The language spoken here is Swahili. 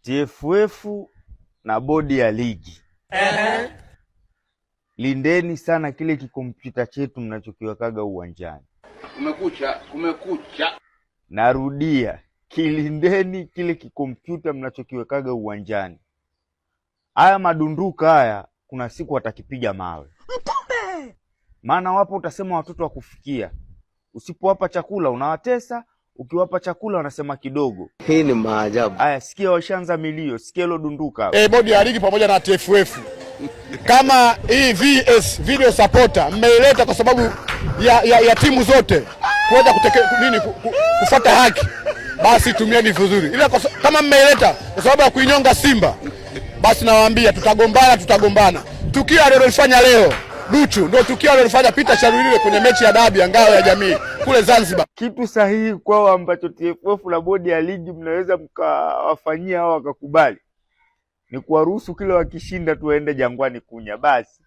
TFF na bodi ya ligi, lindeni sana kile kikompyuta chetu mnachokiwekaga uwanjani. Kumekucha. Narudia, kilindeni kile kikompyuta mnachokiwekaga uwanjani. Haya madunduka haya kuna siku watakipiga mawe. Mpombe! Maana wapo utasema watoto wa kufikia. Usipowapa chakula unawatesa, ukiwapa chakula wanasema kidogo. Hii ni maajabu. Haya, sikia washanza milio, sikia hilo dunduka. Bodi ya ligi pamoja na TFF. Kama hii VS video supporter mmeileta kwa sababu ya timu zote kuweza kufuata haki, basi tumieni vizuri. Ila kama mmeileta kwa sababu ya kuinyonga Simba, basi nawaambia tutagombana. Tukio alilofanya leo Duchu ndio tukio alilofanya Peter Sharulile kwenye mechi ya dabi ya ngao ya jamii kule Zanzibar. Kitu sahihi kwao ambacho TFF na bodi ya ligi mnaweza mkawafanyia hao wakakubali ni kuwaruhusu kila wakishinda tu waende Jangwani kunya basi.